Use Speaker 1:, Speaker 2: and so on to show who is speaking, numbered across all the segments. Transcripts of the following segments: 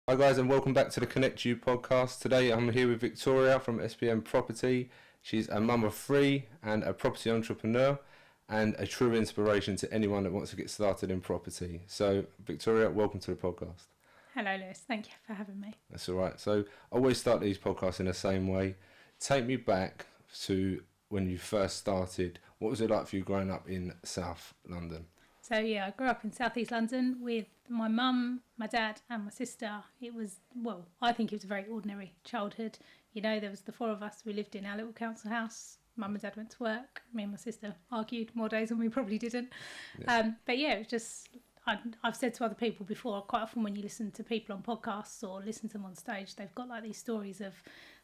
Speaker 1: Hi guys, and welcome back to the Connect You podcast. Today I'm here with Victoria from SPM Property. She's a mum of 3 and a property entrepreneur and a true inspiration to anyone that wants to get started in property. So Victoria, welcome to the podcast.
Speaker 2: Hello Lewis, thank you for having me.
Speaker 1: That's all right. So I always start these podcasts in the same way. Take me back to when you first started. What was it like for you growing up in South London?
Speaker 2: So yeah, I grew up in South East London with my mum, my dad and my sister. It was, well, I think it was a very ordinary childhood. You know, there was the 4 of us. We lived in our little council house. Mum and dad went to work. Me and my sister argued more days than we probably didn't. Yeah. But yeah, it was just, I've said to other people before, quite often when you listen to people on podcasts or listen to them on stage, they've got like these stories of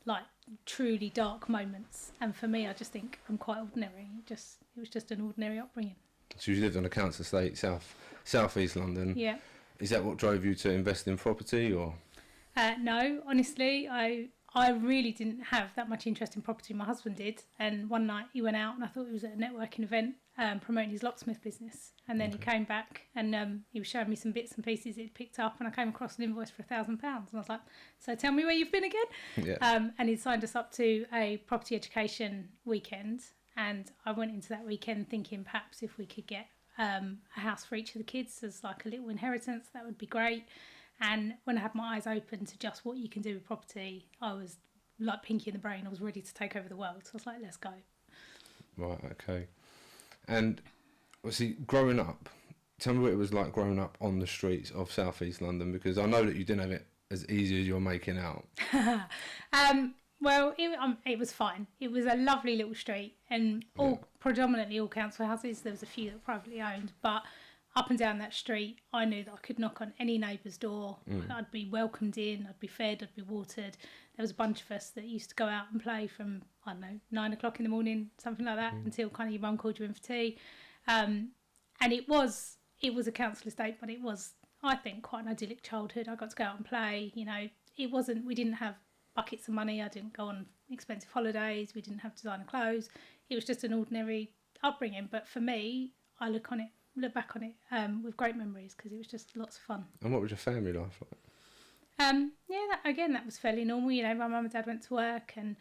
Speaker 2: like truly dark moments. And for me, I just think I'm quite ordinary. It was just an ordinary upbringing.
Speaker 1: So you lived on a council estate, South East London.
Speaker 2: Yeah.
Speaker 1: Is that what drove you to invest in property, or?
Speaker 2: No, honestly, I really didn't have that much interest in property. My husband did, and one night he went out, and I thought he was at a networking event promoting his locksmith business. And then he came back, and he was showing me some bits and pieces he'd picked up, and I came across an invoice for £1,000, and I was like, "So tell me where you've been again?"
Speaker 1: Yeah.
Speaker 2: And he signed us up to a property education weekend. And I went into that weekend thinking perhaps if we could get a house for each of the kids as like a little inheritance, that would be great. And when I had my eyes open to just what you can do with property, I was like pinky in the brain. I was ready to take over the world. So I was like, let's go.
Speaker 1: Right, okay. And obviously, growing up, tell me what it was like growing up on the streets of South East London, because I know that you didn't have it as easy as you're making out.
Speaker 2: Well, it was fine. It was a lovely little street, and predominantly all council houses. There was a few that were privately owned, but up and down that street, I knew that I could knock on any neighbour's door. I'd be welcomed in, I'd be fed, I'd be watered. There was a bunch of us that used to go out and play from, I don't know, 9 o'clock in the morning, something like that, until kind of your mum called you in for tea. And it was a council estate, but it was, I think, quite an idyllic childhood. I got to go out and play. You know, we didn't have buckets of money. I didn't go on expensive holidays. We didn't have designer clothes. It was just an ordinary upbringing. But for me, I look back on it with great memories, because it was just lots of fun.
Speaker 1: And what was your family life like?
Speaker 2: That was fairly normal. You know, my mum and dad went to work, and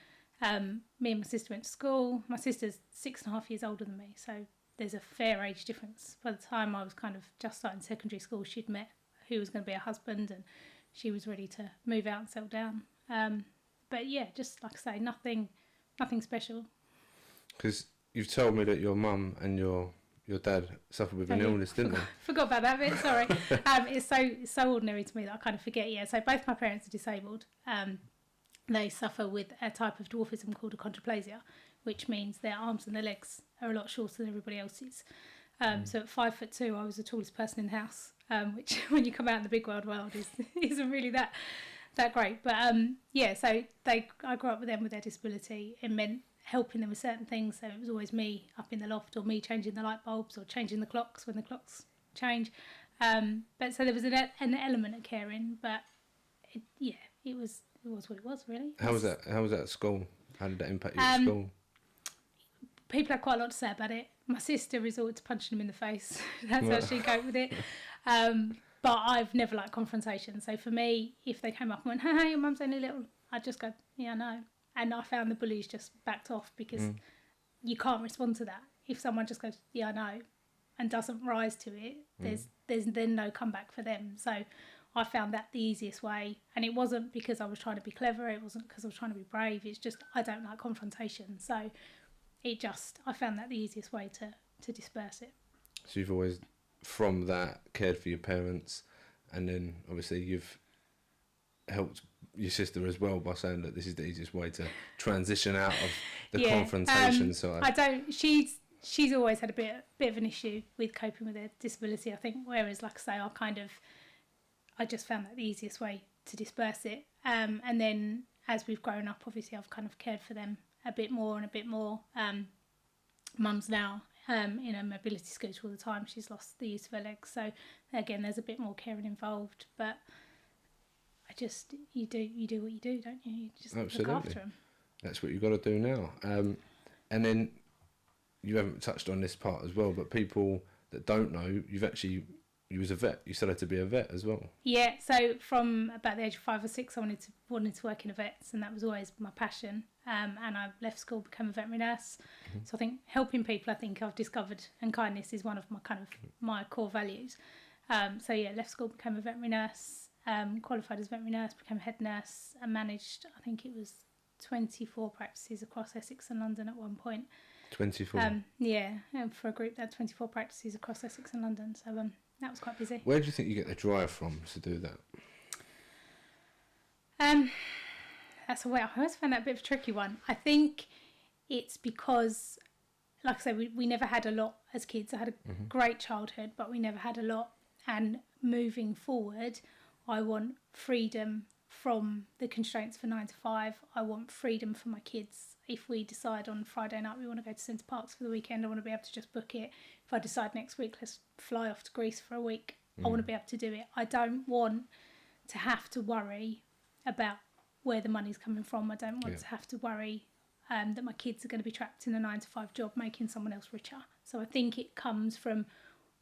Speaker 2: me and my sister went to school. My sister's 6.5 years older than me, so there's a fair age difference. By the time I was kind of just starting secondary school, she'd met who was going to be her husband, and she was ready to move out and settle down. But yeah, just like I say, nothing special. Because
Speaker 1: you've told me that your mum and your dad suffered with an illness, didn't they?
Speaker 2: Forgot about that bit, sorry. It's so ordinary to me that I kind of forget. Yeah, so both my parents are disabled. They suffer with a type of dwarfism called Achondroplasia, which means their arms and their legs are a lot shorter than everybody else's. So at 5'2", I was the tallest person in the house, which when you come out in the big world isn't really that great. But so I grew up with them with their disability. It meant helping them with certain things. So it was always me up in the loft, or me changing the light bulbs, or changing the clocks when the clocks change. But so there was an element of caring, but it was what it was, really.
Speaker 1: How was that at school? How did that impact you at school?
Speaker 2: People had quite a lot to say about it. My sister resorted to punching them in the face. That's how she coped with it. But I've never liked confrontation. So for me, if they came up and went, "Hey, your mum's only little," I'd just go, "Yeah, I know." And I found the bullies just backed off, because you can't respond to that. If someone just goes, "Yeah, I know," and doesn't rise to it, there's then no comeback for them. So I found that the easiest way. And it wasn't because I was trying to be clever. It wasn't because I was trying to be brave. It's just I don't like confrontation. So I found that the easiest way to disperse it.
Speaker 1: So you've always, from that, cared for your parents, and then obviously you've helped your sister as well by saying that this is the easiest way to transition out of the confrontation side. She's always had a bit of an issue with coping with her disability, I think, whereas like I say, I just found that the easiest way to disperse it. And then as we've grown up, obviously I've kind of cared for them a bit more. Mum's now in a mobility scooter all the time. She's lost the use of her legs, so again there's a bit more caring involved. But you do what you do, don't you? You just Absolutely.
Speaker 2: Look after them.
Speaker 1: That's what you've got to do now. And then you haven't touched on this part as well, but people that don't know, you've actually you was a vet. You started to be a vet as well.
Speaker 2: Yeah, so from about the age of 5 or 6, I wanted to work in a vets, and that was always my passion. And I left school, became a veterinary nurse. So I think helping people, I think I've discovered, and kindness is one of my core values. So yeah, left school, became a veterinary nurse, qualified as veterinary nurse, became a head nurse, and managed, I think it was 24 practices across Essex and London at one point.
Speaker 1: 24?
Speaker 2: Yeah, and for a group that had 24 practices across Essex and London, so that was quite busy.
Speaker 1: Where do you think you get the drive from to do that?
Speaker 2: That's a way. I always found that a bit of a tricky one. I think it's because, like I say, we never had a lot as kids. I had a great childhood, but we never had a lot. And moving forward, I want freedom from the constraints for 9 to 5. I want freedom for my kids. If we decide on Friday night we want to go to Centre Parks for the weekend, I want to be able to just book it. If I decide next week let's fly off to Greece for a week, I want to be able to do it. I don't want to have to worry about where the money's coming from. I don't want to have to worry that my kids are going to be trapped in a 9 to 5 job making someone else richer. So I think it comes from,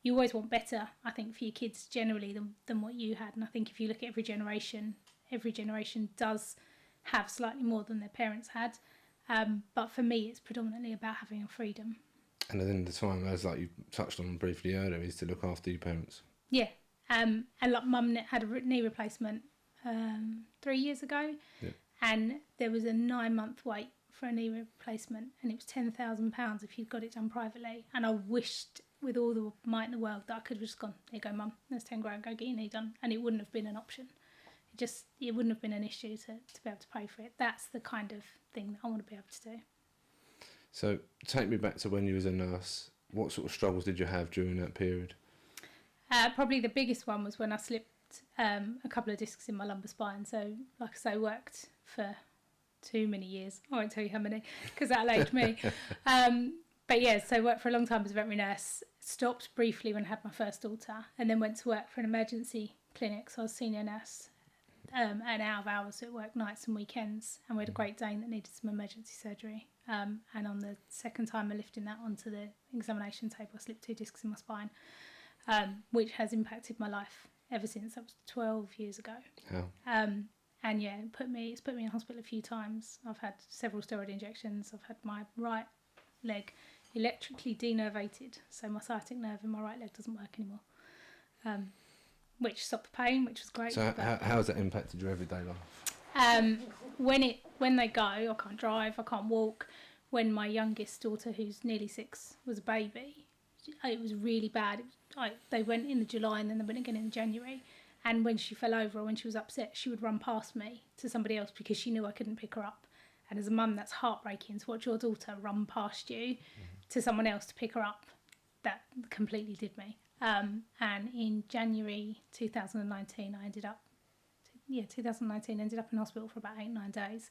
Speaker 2: you always want better, I think, for your kids generally than what you had. And I think if you look at every generation does have slightly more than their parents had. But for me, it's predominantly about having a freedom. And
Speaker 1: then the time, as like you touched on briefly earlier, is to look after your parents.
Speaker 2: Yeah. And like mum had a knee replacement 3 years ago. Yeah. And there was a 9-month wait for a knee replacement, and it was £10,000 if you'd got it done privately. And I wished with all the might in the world that I could have just gone, here you go mum, there's 10 grand, go get your knee done. And it wouldn't have been an option. It wouldn't have been an issue to be able to pay for it. That's the kind of thing that I want to be able to do.
Speaker 1: So take me back to when you was a nurse. What sort of struggles did you have during that period?
Speaker 2: Probably the biggest one was when I slipped a couple of discs in my lumbar spine. So like I say, worked for too many years. I won't tell you how many because that'll age me. But yeah, so worked for a long time as a veterinary nurse. Stopped briefly when I had my first daughter, and then went to work for an emergency clinic. So I was senior nurse. And out of hours, so it worked nights and weekends, and we had a Great Dane that needed some emergency surgery. And on the second time of lifting that onto the examination table, I slipped 2 discs in my spine, which has impacted my life ever since. That was 12 years ago.
Speaker 1: Oh.
Speaker 2: And yeah, it's put me in hospital a few times. I've had several steroid injections. I've had my right leg electrically denervated, so my sciatic nerve in my right leg doesn't work anymore. Which stopped the pain, which was great.
Speaker 1: So how has that impacted your everyday life?
Speaker 2: When they go, I can't drive, I can't walk. When my youngest daughter, who's nearly 6, was a baby, it was really bad. They went in July and then they went again in January. And when she fell over or when she was upset, she would run past me to somebody else because she knew I couldn't pick her up. And as a mum, that's heartbreaking to watch your daughter run past you to someone else to pick her up. That completely did me. And in January 2019, I ended up in hospital for about 8-9 days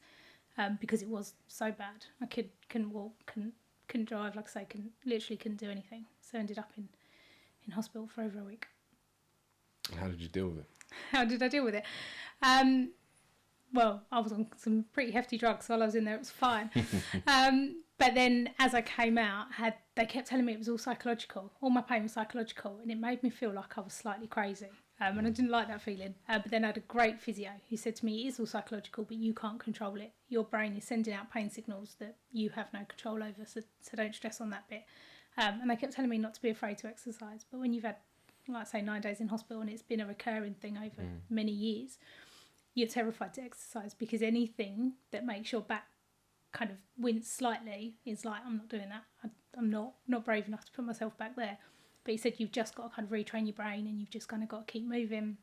Speaker 2: because it was so bad. I couldn't walk, couldn't drive, like I say, couldn't do anything. So I ended up in hospital for over a week.
Speaker 1: How did you deal with it?
Speaker 2: How did I deal with it? Well, I was on some pretty hefty drugs while I was in there. It was fine. But then as I came out, they kept telling me it was all psychological. All my pain was psychological, and it made me feel like I was slightly crazy. And I didn't like that feeling. But then I had a great physio who said to me, it is all psychological, but you can't control it. Your brain is sending out pain signals that you have no control over, so don't stress on that bit. And they kept telling me not to be afraid to exercise. But when you've had, like I say, 9 days in hospital and it's been a recurring thing over many years, you're terrified to exercise because anything that makes your back kind of wince slightly is like, I'm not doing that. I'm not brave enough to put myself back there. But he said you've just got to kind of retrain your brain and you've just kind of got to keep moving,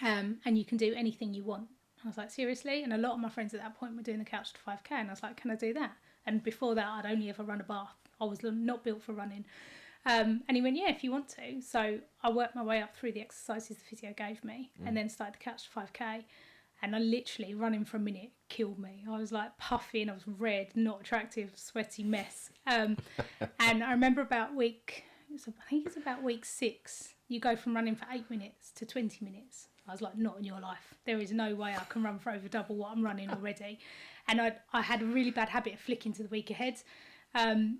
Speaker 2: and you can do anything you want. I was like, seriously? And a lot of my friends at that point were doing the couch to 5k, and I was like, can I do that? And before that, I'd only ever run a bath. I was not built for running. And he went, yeah, if you want to. So I worked my way up through the exercises the physio gave me, and then started the couch to 5k. And I literally, running for a minute, killed me. I was like puffing, I was red, not attractive, sweaty mess. And I remember about I think it's about week 6, you go from running for 8 minutes to 20 minutes. I was like, not in your life. There is no way I can run for over double what I'm running already. And I had a really bad habit of flicking to the week ahead. And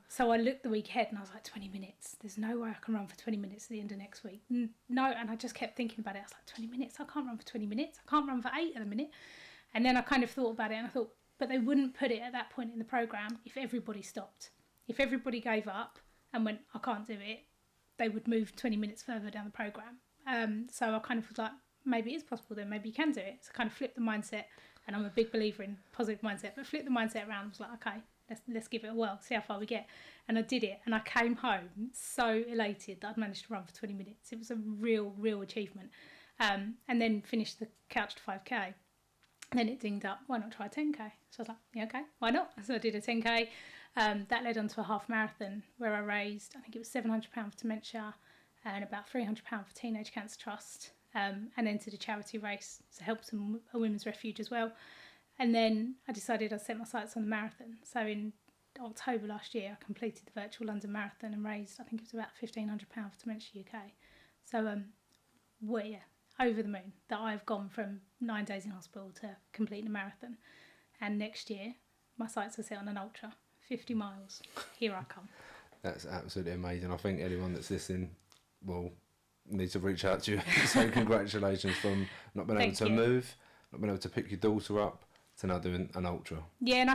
Speaker 2: So I looked the week ahead and I was like, 20 minutes. There's no way I can run for 20 minutes at the end of next week. No, and I just kept thinking about it. I was like, 20 minutes? I can't run for 20 minutes. I can't run for 8 at the minute. And then I kind of thought about it and I thought, but they wouldn't put it at that point in the programme if everybody stopped. If everybody gave up and went, I can't do it, they would move 20 minutes further down the programme. So I kind of was like, maybe it is possible then, maybe you can do it. So I kind of flipped the mindset, and I'm a big believer in positive mindset, but flipped the mindset around and was like, okay, let's give it a whirl, see how far we get. And I did it, and I came home so elated that I'd managed to run for 20 minutes. It was a real achievement. And then finished the couch to 5k. And then it dinged up, why not try a 10k? So I was like, yeah, okay, why not? So I did a 10k. That led on to a half marathon where I raised, I think it was £700 for dementia and about £300 for Teenage Cancer Trust, and entered a charity race to help a women's refuge as well. And then I decided I'd set my sights on the marathon. So in October last year, I completed the virtual London Marathon and raised, I think it was about £1,500 for Dementia UK. So, over the moon that I've gone from 9 days in hospital to completing a marathon. And next year, my sights are set on an ultra, 50 miles. Here I come.
Speaker 1: That's absolutely amazing. I think anyone that's listening will need to reach out to you and say congratulations from not being able to move, not being able to pick your daughter up, to now doing an ultra.
Speaker 2: Yeah, and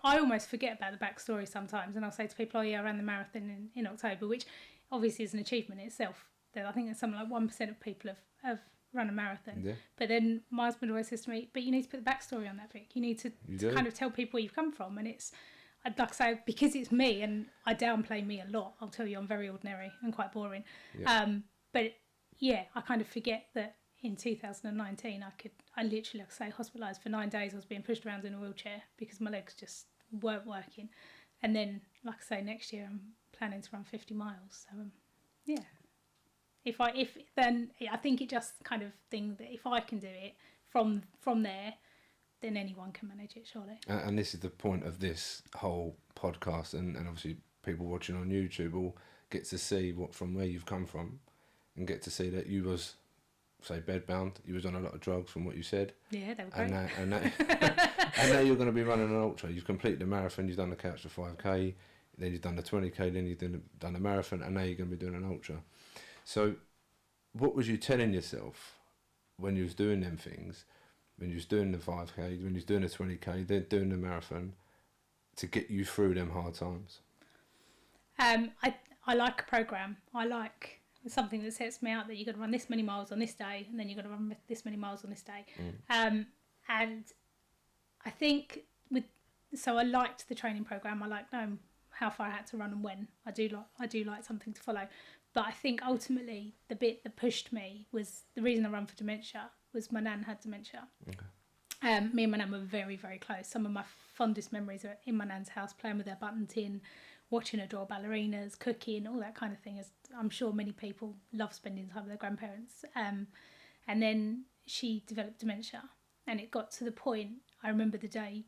Speaker 2: I almost forget about the backstory sometimes, and I'll say to people, oh yeah, I ran the marathon in October, which obviously is an achievement in itself. I think there's something like 1% of people have run a marathon. Yeah. But then my husband always says to me, but you need to put the backstory on that, Vic. You need to kind of tell people where you've come from, and it's, I'd like to say, because it's me, and I downplay me a lot, I'll tell you I'm very ordinary and quite boring. Yeah. But yeah, I kind of forget that in 2019, I literally, like I say, hospitalised for 9 days. I was being pushed around in a wheelchair because my legs just weren't working. And then, like I say, next year I'm planning to run 50 miles. So, yeah. I think it just kind of thing that if I can do it from there, then anyone can manage it, surely.
Speaker 1: And this is the point of this whole podcast, and obviously people watching on YouTube will get to see from where you've come from, and get to see that you was, say, bedbound. You was on a lot of drugs from what you said.
Speaker 2: Yeah, they were great.
Speaker 1: And now you're going to be running an ultra. You've completed the marathon. You've done the couch to 5k. Then you've done the 20k. Then you've done the marathon, and now you're going to be doing an ultra. So, what was you telling yourself when you was doing them things? When you was doing the 5k, when you was doing the 20k, then doing the marathon, to get you through them hard times?
Speaker 2: I like a programme. I like something that sets me out that you've got to run this many miles on this day, and then you've got to run this many miles on this day. And I think so I liked the training programme. I liked knowing how far I had to run and when. I do like something to follow. But I think ultimately the bit that pushed me was the reason I run for dementia was my nan had dementia. Okay. Me and my nan were very, very close. Some of my fondest memories are in my nan's house, playing with her button tin, watching her draw ballerinas, cooking, all that kind of thing. As I'm sure many people love spending time with their grandparents. And then she developed dementia, and it got to the point, I remember the day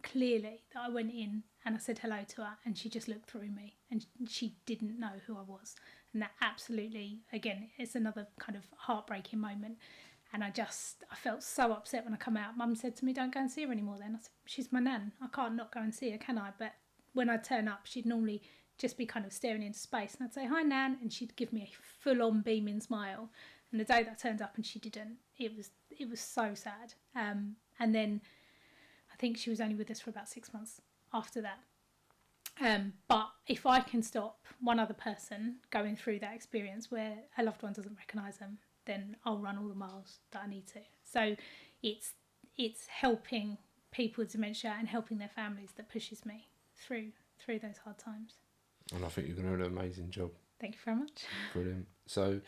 Speaker 2: clearly, that I went in and I said hello to her, and she just looked through me, and she didn't know who I was. And that absolutely, again, it's another kind of heartbreaking moment. And I felt so upset when I come out. Mum said to me, don't go and see her anymore then. I said, she's my nan. I can't not go and see her, can I? But when I'd turn up, she'd normally just be kind of staring into space. And I'd say, hi, Nan. And she'd give me a full-on beaming smile. And the day that I turned up and she didn't, it was so sad. And then I think she was only with us for about 6 months after that. But if I can stop one other person going through that experience where a loved one doesn't recognise them, then I'll run all the miles that I need to. So it's helping people with dementia and helping their families that pushes me through those hard times.
Speaker 1: And I think you're going to do an amazing job.
Speaker 2: Thank you very much.
Speaker 1: Brilliant. So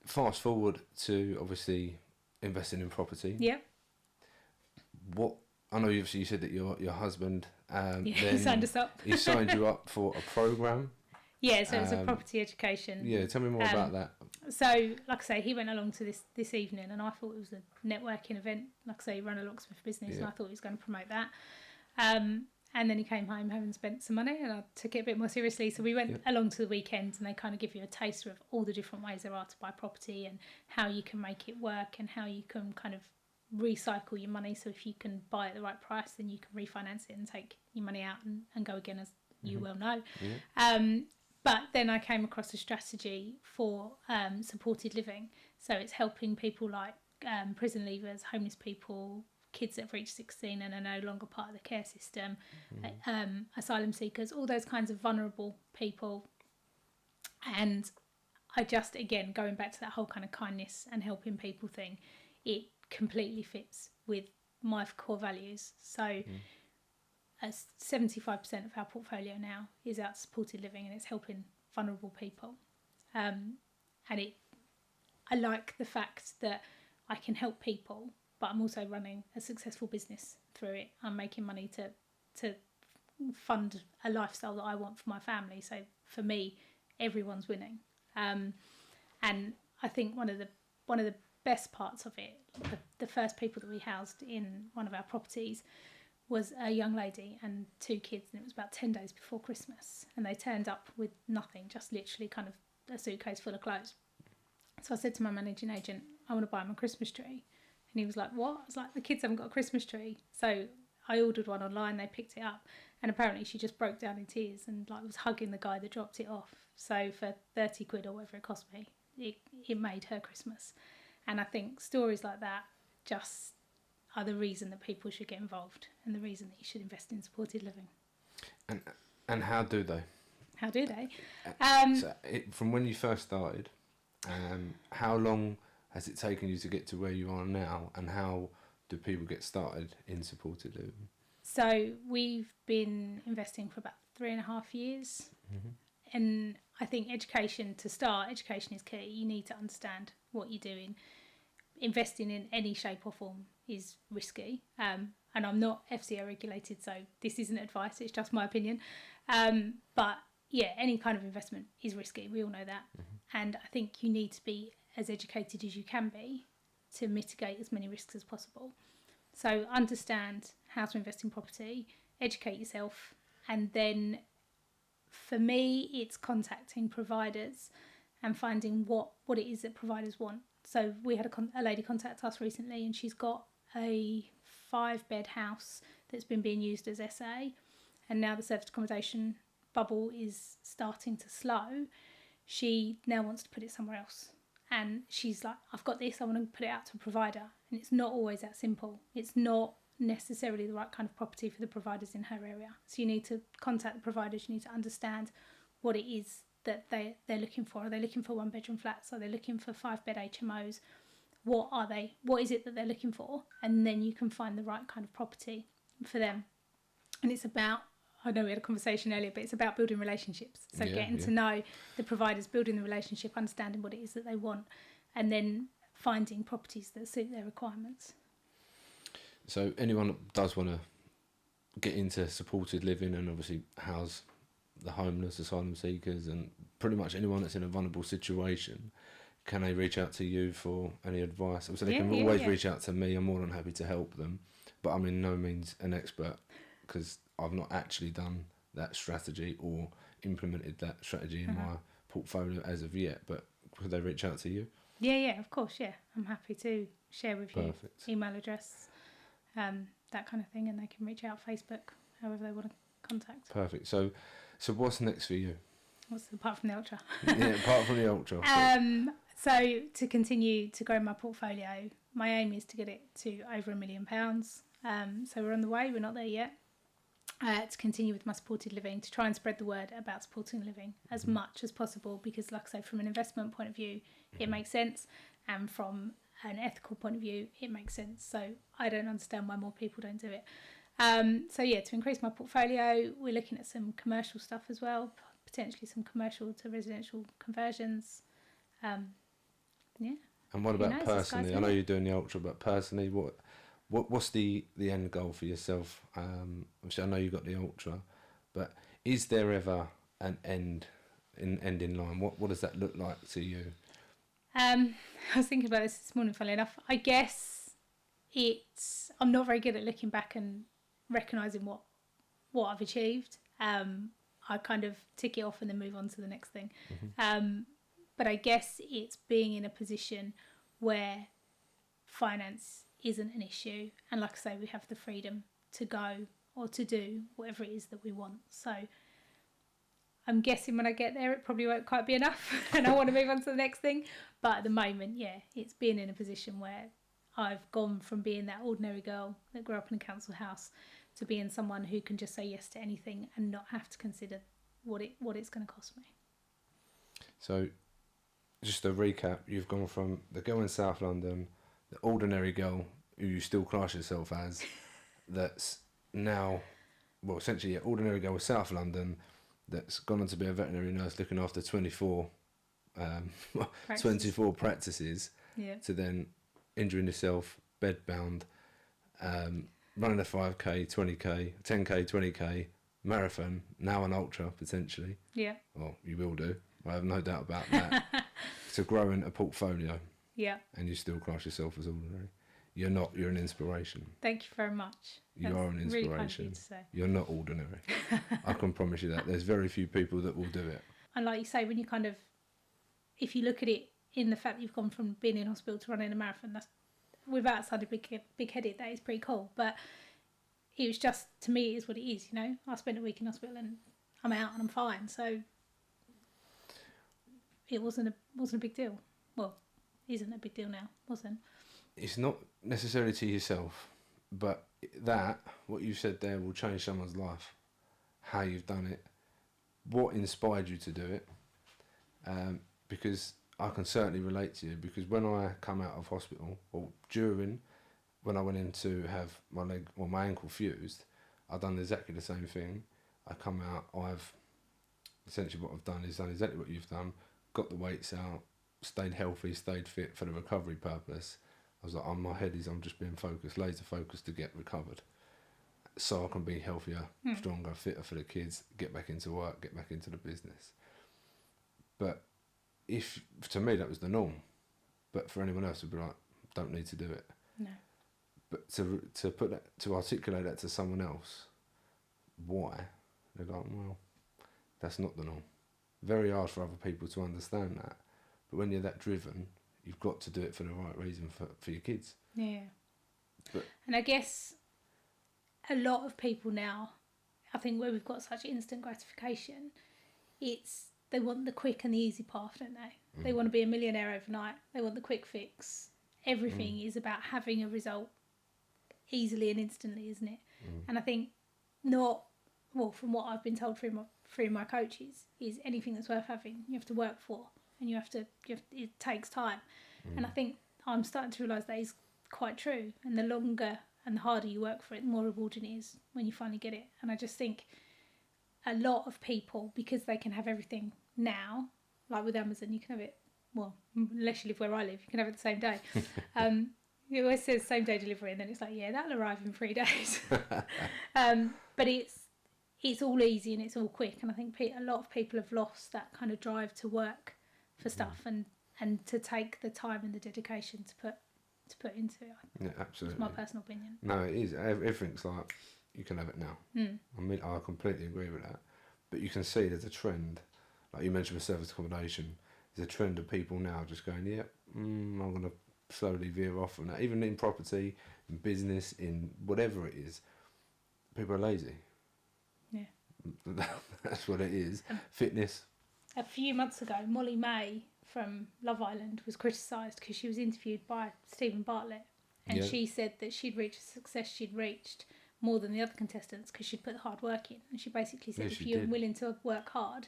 Speaker 1: fast forward to obviously investing in property.
Speaker 2: Yep.
Speaker 1: I know you said that your husband
Speaker 2: he signed us up.
Speaker 1: He signed you up for a programme.
Speaker 2: Yeah, so it was a property education.
Speaker 1: Yeah, tell me more about that.
Speaker 2: So, like I say, he went along to this evening, and I thought it was a networking event. Like I say, he ran a locksmith business, and I thought he was going to promote that. And then he came home having spent some money, and I took it a bit more seriously. So we went along to the weekend, and they kind of give you a taster of all the different ways there are to buy property and how you can make it work and how you can kind of recycle your money. So if you can buy at the right price, then you can refinance it and take your money out and go again you well know.
Speaker 1: Yeah.
Speaker 2: But then I came across a strategy for supported living. So it's helping people like prison leavers, homeless people, kids that have reached 16 and are no longer part of the care system, asylum seekers, all those kinds of vulnerable people. And I just, again, going back to that whole kind of kindness and helping people thing, it completely fits with my core values. So 75% of our portfolio now is out supported living, and it's helping vulnerable people. And I like the fact that I can help people, but I'm also running a successful business through it. I'm making money to fund a lifestyle that I want for my family. So for me, everyone's winning. And I think one of the best parts of it, the first people that we housed in one of our properties was a young lady and 2 kids, and it was about 10 days before Christmas, and they turned up with nothing, just literally kind of a suitcase full of clothes. So I said to my managing agent, I want to buy them a Christmas tree. And he was like, what? I was like, the kids haven't got a Christmas tree. So I ordered one online, they picked it up, and apparently she just broke down in tears and like was hugging the guy that dropped it off. So for 30 quid or whatever it cost me, it made her Christmas. And I think stories like that just are the reason that people should get involved, and the reason that you should invest in supported living.
Speaker 1: And how do they?
Speaker 2: How do they?
Speaker 1: From when you first started, how long has it taken you to get to where you are now, and how do people get started in supported living?
Speaker 2: So we've been investing for about 3.5 years. And I think education is key. You need to understand what you're doing. Investing in any shape or form is risky. And I'm not FCA regulated, so this isn't advice, it's just my opinion. But yeah, any kind of investment is risky. We all know that. And I think you need to be as educated as you can be to mitigate as many risks as possible. So understand how to invest in property, educate yourself, and then for me, it's contacting providers and finding what it is that providers want. So we had a lady contact us recently, and she's got a 5-bed house that's been being used as SA, and now the serviced accommodation bubble is starting to slow. She now wants to put it somewhere else. And she's like, I've got this, I want to put it out to a provider. And it's not always that simple. It's not necessarily the right kind of property for the providers in her area. So you need to contact the providers, you need to understand what it is that they're looking for. Are they looking for 1-bedroom flats? Are they looking for 5-bed HMOs? What are they? What is it that they're looking for? And then you can find the right kind of property for them. And it's about, I know we had a conversation earlier, but it's about building relationships. So getting to know the providers, building the relationship, understanding what it is that they want, and then finding properties that suit their requirements.
Speaker 1: So anyone that does want to get into supported living and obviously house the homeless, asylum seekers, and pretty much anyone that's in a vulnerable situation, can they reach out to you for any advice? So they can always reach out to me. I'm more than happy to help them, but I'm in no means an expert because I've not actually done that strategy or implemented that strategy in my portfolio as of yet. But could they reach out to you?
Speaker 2: Yeah, of course, yeah. I'm happy to share with you email address, that kind of thing, and they can reach out Facebook, however they want to contact.
Speaker 1: Perfect. So what's next for you?
Speaker 2: What's apart from the ultra?
Speaker 1: Apart from the ultra.
Speaker 2: So to continue to grow my portfolio, my aim is to get it to over £1 million. So we're on the way. We're not there yet. To continue with my supported living, to try and spread the word about supported living as much as possible, because like I say, from an investment point of view, it makes sense, and from an ethical point of view, it makes sense. So I don't understand why more people don't do it. To increase my portfolio, we're looking at some commercial stuff as well, potentially some commercial to residential conversions.
Speaker 1: And what about personally? I know you're doing the ultra, but personally, what's the end goal for yourself? Obviously, I know you got the ultra, but is there ever an end in line? What does that look like to you? I
Speaker 2: was thinking about this morning, funnily enough. I guess I'm not very good at looking back and recognising what I've achieved. I kind of tick it off and then move on to the next thing. But I guess it's being in a position where finance isn't an issue, and like I say, we have the freedom to go or to do whatever it is that we want. So I'm guessing when I get there, it probably won't quite be enough and I want to move on to the next thing. But at the moment, yeah, it's been in a position where I've gone from being that ordinary girl that grew up in a council house to being someone who can just say yes to anything and not have to consider what it's going to cost me.
Speaker 1: So, just to recap, you've gone from the girl in South London, the ordinary girl who you still class yourself as, that's now, well, essentially an ordinary girl in South London that's gone on to be a veterinary nurse looking after 24 practices,
Speaker 2: yeah.
Speaker 1: to then injuring yourself, bedbound, running a 5k, 20k, 10k, 20k, marathon, now an ultra potentially.
Speaker 2: Yeah.
Speaker 1: Well, you will do. I have no doubt about that. To growing a portfolio.
Speaker 2: Yeah.
Speaker 1: And you still class yourself as ordinary. You're not. You're an inspiration.
Speaker 2: Thank you very much.
Speaker 1: You are an inspiration.
Speaker 2: Really kind of you to say.
Speaker 1: You're not ordinary. I can promise you that. There's very few people that will do it.
Speaker 2: And like you say, when you kind of, if you look at it in the fact that you've gone from being in hospital to running a marathon, that's, without sounding big-headed, that is pretty cool. But it was just, to me, it is what it is, you know. I spent a week in hospital and I'm out and I'm fine. So it wasn't a big deal. Well, isn't a big deal now. Wasn't.
Speaker 1: It's not necessarily to yourself, but that, what you said there, will change someone's life. How you've done it, what inspired you to do it, because I can certainly relate to you, because when I come out of hospital, or when I went in to have my leg or my ankle fused, I've done exactly the same thing. I come out, I've essentially what I've done is done exactly what you've done, got the weights out, stayed healthy, stayed fit for the recovery purpose. I was like, my head is, I'm just being focused, laser focused to get recovered, so I can be healthier, stronger, fitter for the kids, get back into work, get back into the business. But to me, that was the norm. But for anyone else, it'd be like, don't need to do it.
Speaker 2: No.
Speaker 1: But to articulate that to someone else, why? They're like, well, that's not the norm. Very hard for other people to understand that. But when you're that driven, you've got to do it for the right reason for your kids.
Speaker 2: Yeah.
Speaker 1: But,
Speaker 2: and I guess a lot of people now, I think where we've got such instant gratification, they want the quick and the easy path, don't they? They want to be a millionaire overnight. They want the quick fix. Everything is about having a result easily and instantly, isn't it? And I think from what I've been told through my coaches, is anything that's worth having, you have to work for, and it takes time. And I think I'm starting to realise that is quite true. And the longer and the harder you work for it, the more rewarding it is when you finally get it. And I just think a lot of people, because they can have everything now, like with Amazon, you can have it, well, unless you live where I live, you can have it the same day. It always says same day delivery, and then it's like, yeah, that'll arrive in 3 days. But it's all easy and it's all quick. And I think a lot of people have lost that kind of drive to work for stuff and to take the time and the dedication to put into it.
Speaker 1: Yeah, absolutely.
Speaker 2: It's my personal opinion.
Speaker 1: No, it is. Everything's like, you can have it now. I mean, I completely agree with that. But you can see there's a trend, like you mentioned with service accommodation, there's a trend of people now just going, yeah, I'm going to slowly veer off from that. Even in property, in business, in whatever it is, people are lazy.
Speaker 2: Yeah.
Speaker 1: That's what it is. Fitness.
Speaker 2: A few months ago, Molly May from Love Island was criticised because she was interviewed by Stephen Bartlett, and she said that she'd reached the success she'd reached more than the other contestants because she'd put the hard work in. And she basically said, if you're willing to work hard,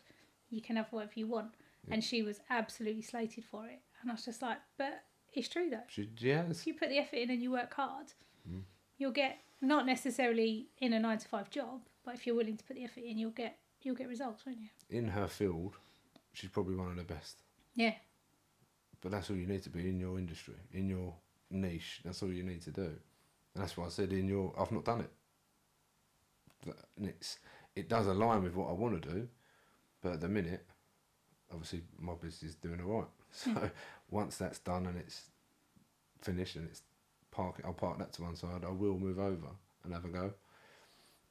Speaker 2: you can have whatever you want. Yeah. And she was absolutely slated for it. And I was just like, but it's true though. If you put the effort in and you work hard, you'll get, not necessarily in a 9-to-5 job, but if you're willing to put the effort in, you'll get results, won't you?
Speaker 1: In her field, she's probably one of the best.
Speaker 2: Yeah.
Speaker 1: But that's all you need to be in your industry, in your niche. That's all you need to do. And that's why I said I've not done it. And it does align with what I want to do, but at the minute, obviously my business is doing all right. So once that's done and it's finished and I'll park that to one side, I will move over and have a go.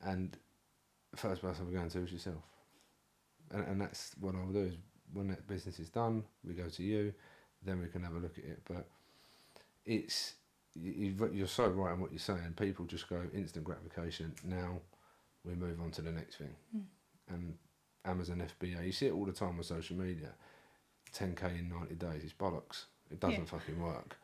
Speaker 1: And the first person we're going to is yourself. And that's what I'll do, is when that business is done, we go to you, then we can have a look at it. But you're so right in what you're saying. People just go instant gratification. Now we move on to the next thing. And Amazon FBA. You see it all the time on social media. 10k in 90 days. It's bollocks. It doesn't fucking work.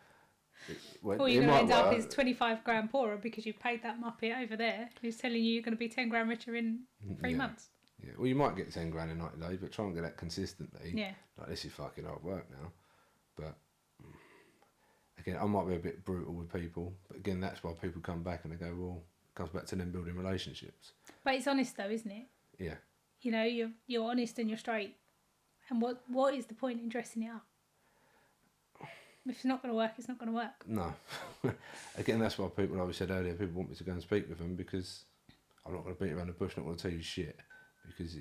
Speaker 2: All you're going to end up is 25 grand poorer because you've paid that muppet over there who's telling you you're going to be 10 grand richer in 3 months.
Speaker 1: Yeah, well, you might get 10 grand in 90 days, but try and get that consistently.
Speaker 2: Yeah.
Speaker 1: Like, this is fucking hard work now. But, again, I might be a bit brutal with people, but again, that's why people come back and they go, well, it comes back to them building relationships.
Speaker 2: But it's honest though, isn't it?
Speaker 1: Yeah.
Speaker 2: You know, you're honest and you're straight. And what is the point in dressing it up? If it's not going to work, it's not going to work.
Speaker 1: No. Again, that's why people, like we said earlier, people want me to go and speak with them because I'm not going to beat around the bush, not going to tell you shit, because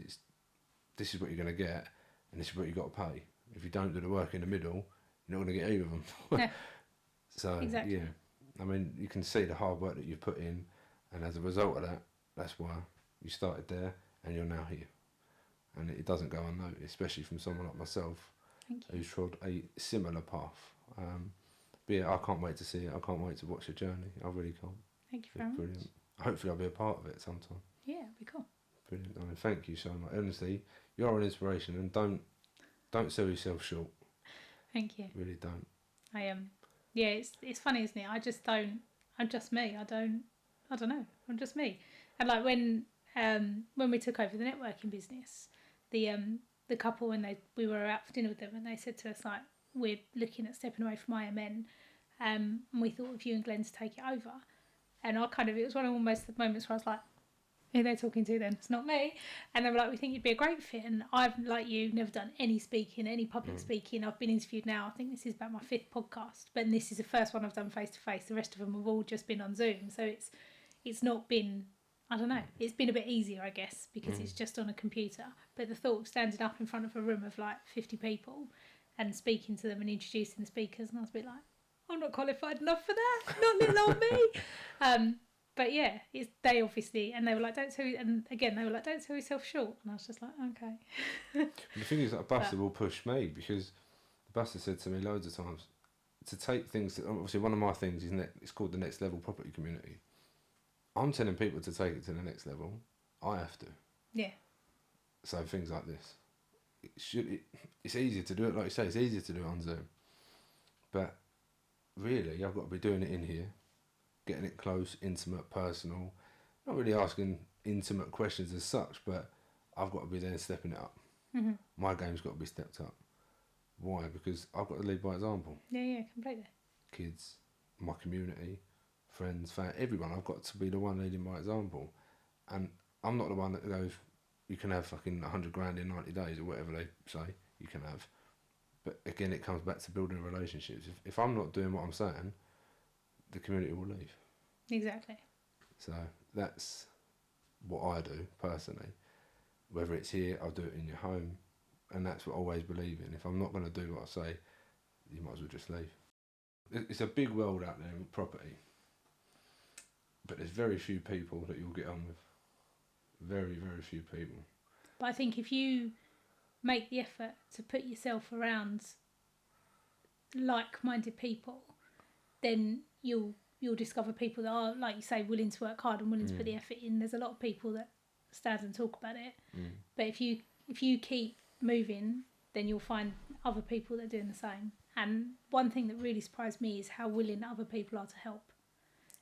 Speaker 1: this is what you're going to get and this is what you've got to pay. If you don't do the work in the middle, you're not going to get either of them.
Speaker 2: Yeah.
Speaker 1: So,
Speaker 2: exactly.
Speaker 1: yeah. I mean, you can see the hard work that you've put in, and as a result of that, that's why you started there and you're now here. And it doesn't go unnoticed, especially from someone like myself who's trod a similar path. But yeah, I can't wait to see it. I can't wait to watch the journey. I really can't.
Speaker 2: Thank you very much.
Speaker 1: Brilliant. Hopefully I'll be a part of it sometime.
Speaker 2: Yeah, it'd be cool.
Speaker 1: Brilliant. I mean, thank you so much. Honestly, you're an inspiration, and don't sell yourself short.
Speaker 2: Thank you.
Speaker 1: Really don't.
Speaker 2: I am. Yeah, it's funny, isn't it? I just don't. I'm just me. I don't know. I'm just me. And like when we took over the networking business, the couple when we were out for dinner with them, and they said to us like, we're looking at stepping away from IMN, and we thought of you and Glenn to take it over. And it was one of almost the moments where I was like, who are they talking to then? It's not me. And they were like, we think you'd be a great fit. And I've, like you, never done any speaking, any public speaking. I've been interviewed now. I think this is about my 5th podcast, but this is the first one I've done face to face. The rest of them have all just been on Zoom. So it's not been, I don't know, it's been a bit easier, I guess, because it's just on a computer. But the thought of standing up in front of a room of like 50 people and speaking to them and introducing the speakers, and I was a bit like, I'm not qualified enough for that, not little old me. But yeah, they obviously, and they were like, don't sell yourself short, and I was just like, okay.
Speaker 1: The thing is that Buster will push me, because Buster said to me loads of times to take things, obviously one of my things is it's called the next level property community. I'm telling people to take it to the next level, I have to.
Speaker 2: Yeah.
Speaker 1: So things like this. It's easier to do it, like you say, it's easier to do it on Zoom. But really, I've got to be doing it in here, getting it close, intimate, personal. Not really asking intimate questions as such, but I've got to be there and stepping it up.
Speaker 2: Mm-hmm.
Speaker 1: My game's got to be stepped up. Why? Because I've got to lead by example.
Speaker 2: Yeah, completely.
Speaker 1: Kids, my community, friends, family, everyone. I've got to be the one leading by example. And I'm not the one that goes, you can have fucking 100 grand in 90 days or whatever they say you can have. But again, it comes back to building relationships. If I'm not doing what I'm saying, the community will leave.
Speaker 2: Exactly.
Speaker 1: So that's what I do personally. Whether it's here, I'll do it in your home. And that's what I always believe in. If I'm not going to do what I say, you might as well just leave. It's a big world out there with property. But there's very few people that you'll get on with. Very, very few people.
Speaker 2: But I think if you make the effort to put yourself around like-minded people, then you'll discover people that are, like you say, willing to work hard and willing to put the effort in. There's a lot of people that stand and talk about it, but if you keep moving, then you'll find other people that are doing the same. And one thing that really surprised me is how willing other people are to help.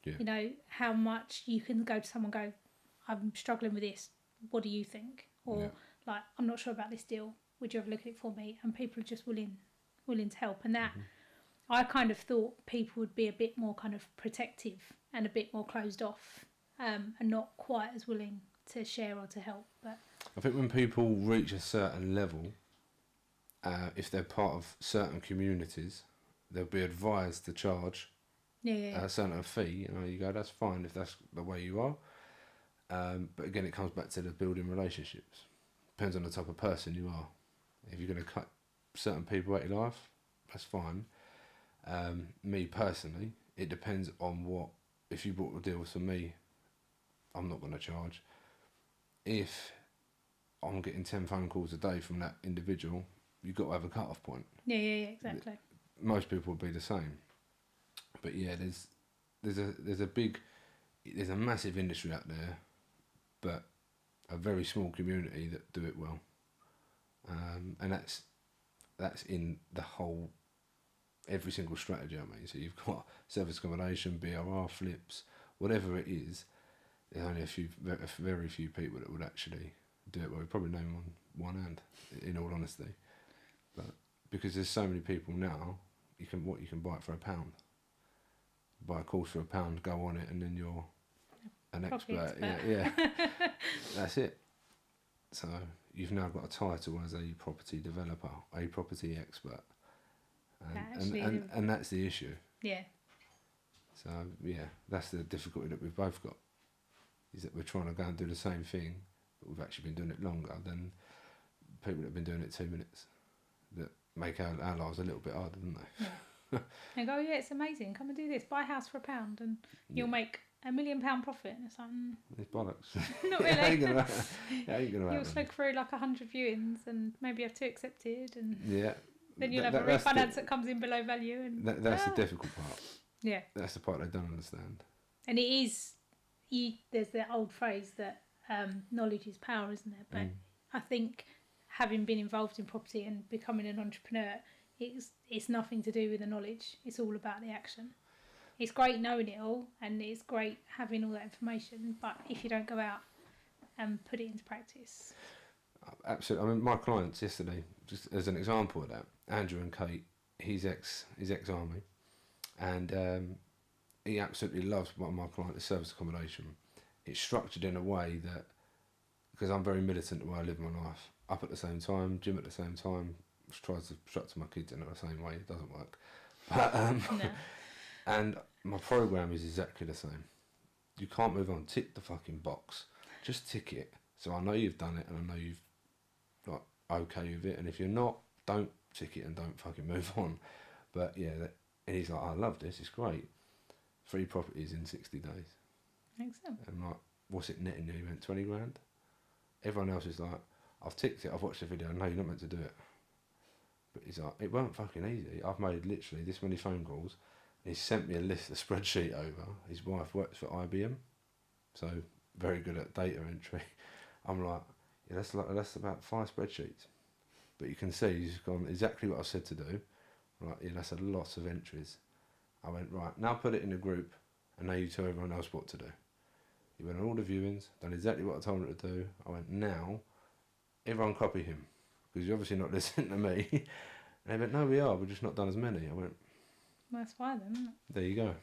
Speaker 1: Yeah.
Speaker 2: You know, how much you can go to someone and go, I'm struggling with this, what do you think? Or like, I'm not sure about this deal, would you ever look at it for me? And people are just willing to help. And that, I kind of thought people would be a bit more kind of protective and a bit more closed off, and not quite as willing to share or to help. But
Speaker 1: I think when people reach a certain level, if they're part of certain communities, they'll be advised to charge a certain fee. You know, you go, that's fine if that's the way you are. But again, it comes back to the building relationships. Depends on the type of person you are. If you're going to cut certain people out of your life, that's fine. Me personally, it depends on what. If you bought a deal for me, I'm not going to charge. If I'm getting 10 phone calls a day from that individual, you've got to have a cut-off point.
Speaker 2: Yeah, exactly.
Speaker 1: Most people would be the same. But yeah, there's a massive industry out there, but a very small community that do it well, and that's in the whole, every single strategy. I mean, so you've got service accommodation, BRR, flips, whatever it is. There's only very few people that would actually do it well. We probably name on one hand, in all honesty. But because there's so many people now, you can buy it for £1. Buy a course for £1, go on it, and then you're an expert. Yeah. That's it. So you've now got a title as a property developer, a property expert, and that's the issue.
Speaker 2: Yeah.
Speaker 1: So yeah, that's the difficulty that we've both got, is that we're trying to go and do the same thing, but we've actually been doing it longer than people that have been doing it 2 minutes, that make our lives a little bit harder, don't they?
Speaker 2: Yeah. They go, yeah, it's amazing. Come and do this. Buy a house for £1, and you'll make £1 million profit. And it's like,
Speaker 1: it's bollocks.
Speaker 2: Not really.
Speaker 1: Ain't gonna happen.
Speaker 2: You'll slog through like 100 viewings and maybe have 2 accepted, and
Speaker 1: yeah.
Speaker 2: Then you'll have a refinance that comes in below value, and
Speaker 1: that's the difficult part.
Speaker 2: Yeah.
Speaker 1: That's the part they don't understand.
Speaker 2: And it is, there's that old phrase that knowledge is power, isn't there? But I think having been involved in property and becoming an entrepreneur, it's nothing to do with the knowledge. It's all about the action. It's great knowing it all, and it's great having all that information, but if you don't go out and put it into practice.
Speaker 1: Absolutely. I mean, my clients yesterday, just as an example of that, Andrew and Kate, he's ex-army, and he absolutely loves one of my clients' service accommodation. It's structured in a way that, because I'm very militant the way I live my life, up at the same time, gym at the same time, tries to structure my kids in the same way. It doesn't work. But,
Speaker 2: No.
Speaker 1: And my program is exactly the same. You can't move on. Tick the fucking box. Just tick it. So I know you've done it, and I know you've like okay with it. And if you're not, don't tick it and don't fucking move on. But yeah, and he's like, I love this. It's great. 3 properties in 60 days.
Speaker 2: Excellent.
Speaker 1: And I'm like, what's it netting you? He went 20 grand. Everyone else is like, I've ticked it. I've watched the video. No, you're not meant to do it. But he's like, it weren't fucking easy. I've made literally this many phone calls. He sent me a spreadsheet over. His wife works for IBM, so very good at data entry. I'm like, yeah, that's about 5 spreadsheets. But you can see he's gone exactly what I said to do. I'm like, yeah, that's a lot of entries. I went, right, now put it in a group, and now you tell everyone else what to do. He went on all the viewings, done exactly what I told him to do. I went, now, everyone copy him, because you're obviously not listening to me. And they went, no, we are, we've just not done as many. I went,
Speaker 2: well, that's why then, isn't it?
Speaker 1: there you go.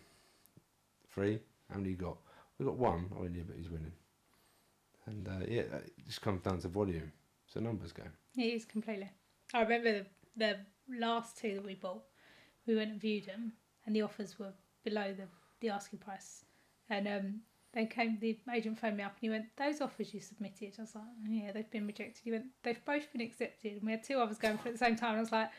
Speaker 1: 3. How many you got? We got 1. I went, yeah, but he's winning. And yeah, it just comes down to volume. It's a numbers game.
Speaker 2: It is completely. I remember the last 2 that we bought. We went and viewed them, and the offers were below the asking price. And the agent phoned me up and he went, those offers you submitted. I was like, yeah, they've been rejected. He went, they've both been accepted. And we had 2 others going for it at the same time. And I was like,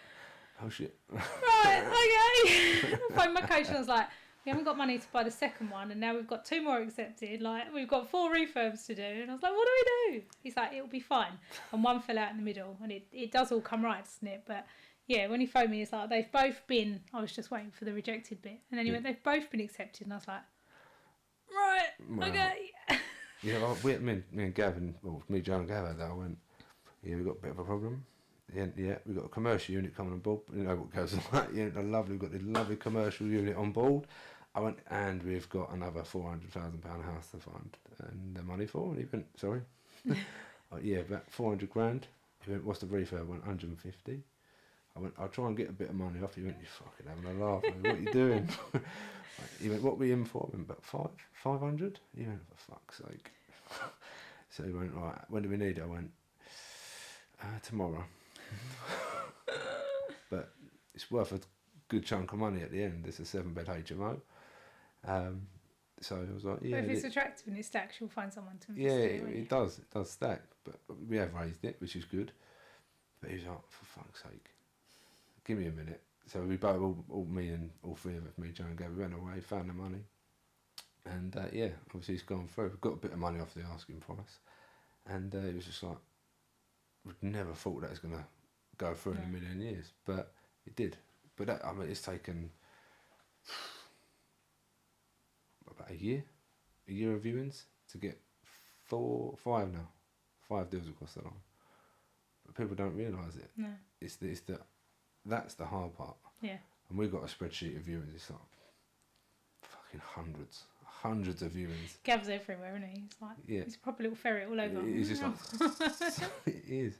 Speaker 1: oh shit.
Speaker 2: Right, okay. I phoned my coach and I was like, we haven't got money to buy the second one, and now we've got 2 more accepted. Like, we've got 4 refurbs to do. And I was like, what do we do? He's like, it'll be fine. And 1 fell out in the middle, and it does all come right, doesn't it? But yeah, when he phoned me, it's like, they've both been, I was just waiting for the rejected bit. And then he went, they've both been accepted. And I was like, right, well, okay.
Speaker 1: Yeah, well, me and Gavin, well, me, Joe and Gavin, I went, yeah, we've got a bit of a problem. Yeah, we've got a commercial unit coming on board. You know what goes on that unit? We've got this lovely commercial unit on board. I went, and we've got another £400,000 house to find and the money for. And he went, sorry? Yeah, about 400 grand. He went, what's the refurb? I went, 150. I went, I'll try and get a bit of money off. He went, you're fucking having a laugh. I went, what are you doing? He went, what were you in for? I went, about 500? He went, for fuck's sake. So he went, right, when do we need it? I went, tomorrow. But it's worth a good chunk of money at the end. It's a 7-bed HMO. So I was like, yeah.
Speaker 2: But if it's attractive and it stacks, you'll find someone to invest
Speaker 1: in.
Speaker 2: in.
Speaker 1: It does stack. But we have raised it, which is good. But he was like, for fuck's sake, give me a minute. So we both, all me and all 3 of us, me, Joe and Gary, went away, found the money. And yeah, obviously it's gone through. We've got a bit of money off the asking price. And it was just like, we'd never thought that was going to go through in a million years. But it did. But that, I mean, it's taken about a year of viewings to get 5 now. 5 deals across the line. But people don't realise it.
Speaker 2: No.
Speaker 1: That's the hard part.
Speaker 2: Yeah.
Speaker 1: And we've got a spreadsheet of viewings. It's like fucking hundreds of viewings.
Speaker 2: Gav's everywhere, isn't he? He's like, he's a proper little ferret all over.
Speaker 1: He's just like, it is.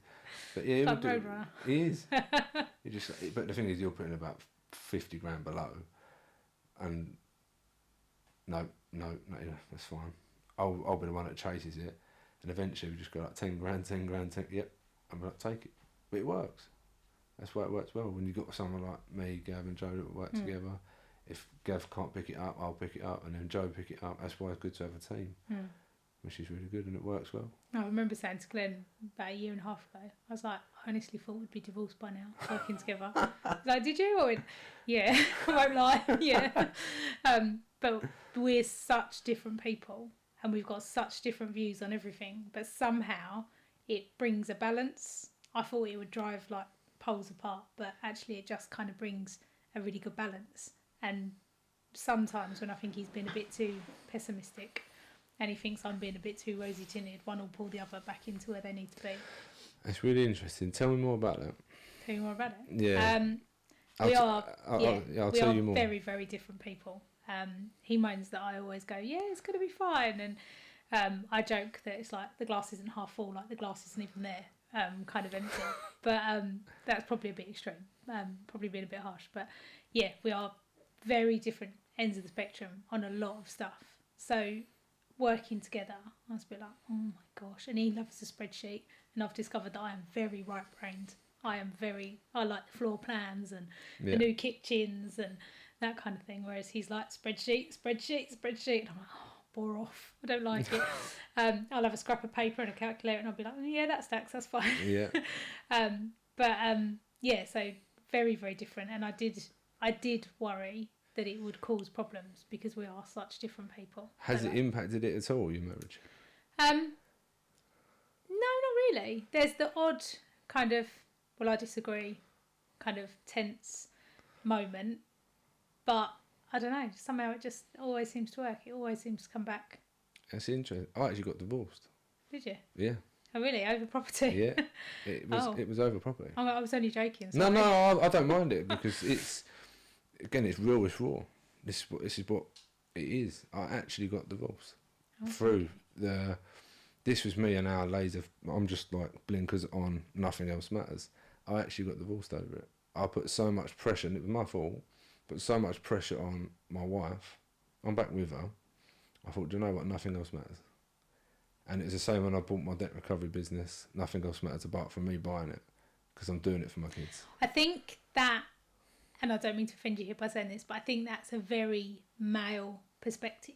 Speaker 1: But yeah,
Speaker 2: like Roadrunner.
Speaker 1: He is. But the thing is, you're putting about 50 grand below, and no, that's fine. I'll be the one that chases it, and eventually we just go like 10 grand, yep, I'm like, take it. But it works. That's why it works well. When you've got someone like me, Gav and Joe that work together, if Gav can't pick it up, I'll pick it up, and then Joe pick it up. That's why it's good to have a team, which is really good, and it works well.
Speaker 2: I remember saying to Glenn about a year and a half ago, I was like, I honestly thought we'd be divorced by now, working together. I was like, did you? I went, yeah, I won't lie, yeah. But we're such different people, and we've got such different views on everything, but somehow it brings a balance. I thought it would drive like poles apart, but actually it just kind of brings a really good balance. And sometimes when I think he's been a bit too pessimistic and he thinks I'm being a bit too rosy tinted, one will pull the other back into where they need to be.
Speaker 1: It's really interesting. Tell me more about that.
Speaker 2: Tell you more about it?
Speaker 1: Yeah. I'll tell you more.
Speaker 2: Very, very different people. He moans that I always go, yeah, it's going to be fine. And I joke that it's like the glass isn't half full, like the glass isn't even there, kind of empty. But that's probably a bit extreme, probably being a bit harsh. But yeah, we are very different ends of the spectrum on a lot of stuff. So working together, I was a bit like, oh my gosh. And he loves a spreadsheet. And I've discovered that I am very right-brained. I like the floor plans and the new kitchens and that kind of thing. Whereas he's like, spreadsheet. And I'm like, oh, bore off. I don't like it. I'll have a scrap of paper and a calculator and I'll be like, yeah, that stacks, that's fine.
Speaker 1: Yeah.
Speaker 2: So very, very different. And I did worry that it would cause problems because we are such different people.
Speaker 1: Has it impacted it at all, your marriage?
Speaker 2: No, not really. There's the odd kind of, well, I disagree, kind of tense moment, but I don't know, somehow it just always seems to work. It always seems to come back.
Speaker 1: That's interesting. I actually got divorced.
Speaker 2: Did you?
Speaker 1: Yeah.
Speaker 2: Oh, really? Over property?
Speaker 1: Yeah. It was over property.
Speaker 2: Oh, I was only joking. Sorry.
Speaker 1: No, I don't mind it because it's real, it's raw. This is what it is. I actually got divorced through the... This was me and our laser... I'm just like blinkers on, nothing else matters. I actually got divorced over it. I put so much pressure, and it was my fault, but so much pressure on my wife. I'm back with her. I thought, do you know what? Nothing else matters. And it was the same when I bought my debt recovery business. Nothing else matters apart from me buying it because I'm doing it for my kids. I
Speaker 2: think that, and I don't mean to offend you here by saying this, but I think that's a very male perspective,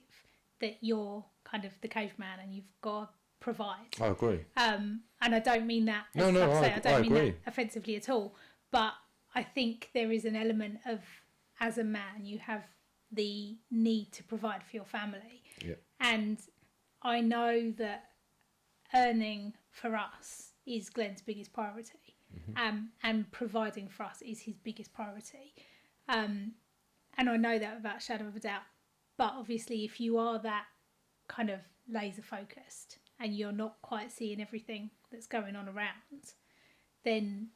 Speaker 2: that you're kind of the caveman and you've got to provide.
Speaker 1: I agree.
Speaker 2: And I don't mean that.
Speaker 1: I don't mean
Speaker 2: that offensively at all. But I think there is an element of, as a man, you have the need to provide for your family.
Speaker 1: Yeah.
Speaker 2: And I know that earning for us is Glenn's biggest priority. Mm-hmm. And providing for us is his biggest priority. And I know that without a shadow of a doubt. But obviously, if you are that kind of laser focused and you're not quite seeing everything that's going on around, then